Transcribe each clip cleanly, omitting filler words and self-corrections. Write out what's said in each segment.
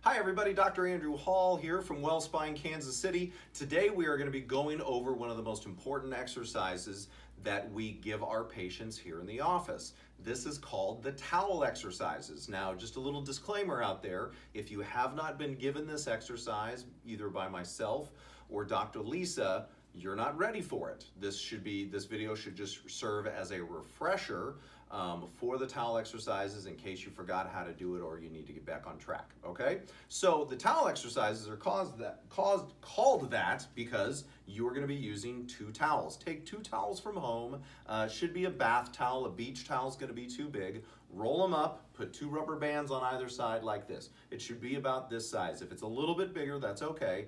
Hi everybody, Dr. Andrew Hall here from WellSpine, Kansas City. Today we are going to be going over one of the most important exercises that we give our patients here in the office. This is called the towel exercises. Now, just a little disclaimer out there, if you have not been given this exercise, either by myself or Dr. Liisa, you're not ready for it. This video should just serve as a refresher for the towel exercises in case you forgot how to do it or you need to get back on track, okay? So the towel exercises are called that because you're gonna be using two towels. Take two towels from home, should be a bath towel, a beach towel is gonna be too big. Roll them up, put two rubber bands on either side like this. It should be about this size. If it's a little bit bigger, that's okay,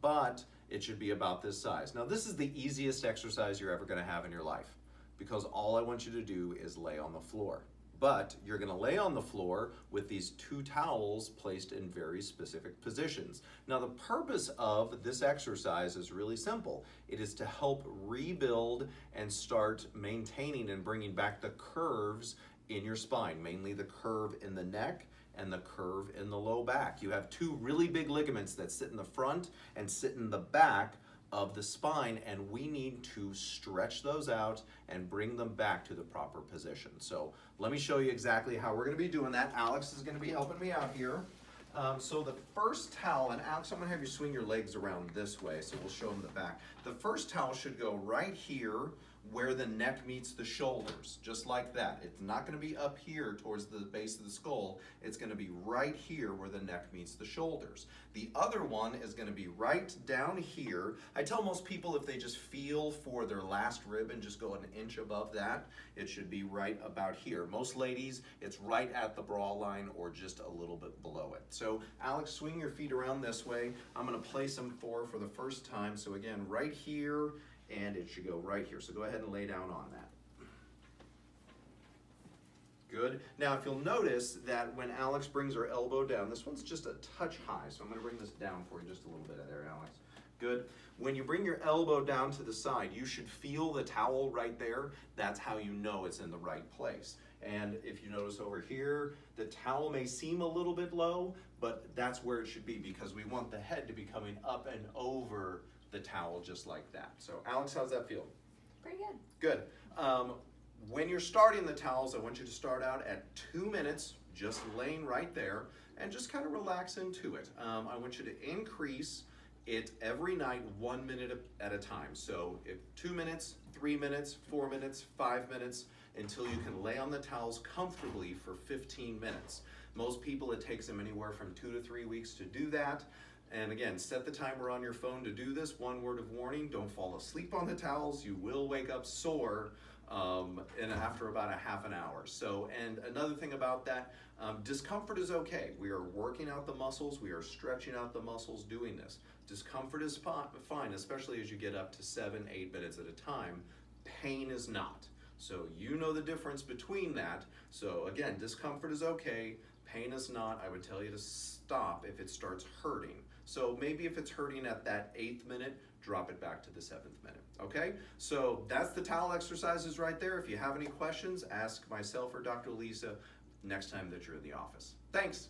but it should be about this size. Now this is the easiest exercise you're ever gonna have in your life because all I want you to do is lay on the floor. But you're gonna lay on the floor with these two towels placed in very specific positions. Now the purpose of this exercise is really simple. It is to help rebuild and start maintaining and bringing back the curves in your spine, mainly the curve in the neck and the curve in the low back. You have two really big ligaments that sit in the front and sit in the back of the spine, and we need to stretch those out and bring them back to the proper position. So let me show you exactly how we're gonna be doing that. Alex is gonna be helping me out here. So the first towel, and Alex, I'm gonna have you swing your legs around this way so we'll show them the back. The first towel should go right here where the neck meets the shoulders, just like that. It's not gonna be up here towards the base of the skull. It's gonna be right here where the neck meets the shoulders. The other one is gonna be right down here. I tell most people if they just feel for their last rib and just go an inch above that, it should be right about here. Most ladies, it's right at the bra line or just a little bit below it. So Alex, swing your feet around this way. I'm gonna place them for the first time. So again, right here, and it should go right here. So go ahead and lay down on that. Good. Now if you'll notice that when Alex brings her elbow down, this one's just a touch high, so I'm gonna bring this down for you just a little bit there, Alex. Good. When you bring your elbow down to the side, you should feel the towel right there. That's how you know it's in the right place. And if you notice over here, the towel may seem a little bit low, but that's where it should be because we want the head to be coming up and over the towel just like that. So Alex, how's that feel? Pretty good. Good. When you're starting the towels, I want you to start out at 2 minutes, just laying right there, and just kind of relax into it. I want you to increase it every night 1 minute at a time. So 2 minutes, 3 minutes, 4 minutes, 5 minutes, until you can lay on the towels comfortably for 15 minutes. Most people, it takes them anywhere from 2 to 3 weeks to do that. And again, set the timer on your phone to do this. One word of warning, don't fall asleep on the towels. You will wake up sore and after about a half an hour. So, and another thing about that, discomfort is okay. We are working out the muscles. We are stretching out the muscles doing this. Discomfort is fine, especially as you get up to 7, 8 minutes at a time. Pain is not. So you know the difference between that. So again, discomfort is okay. Pain is not. I would tell you to stop if it starts hurting. So maybe if it's hurting at that 8th minute, drop it back to the 7th minute, okay? So that's the towel exercises right there. If you have any questions, ask myself or Dr. Liisa next time that you're in the office. Thanks.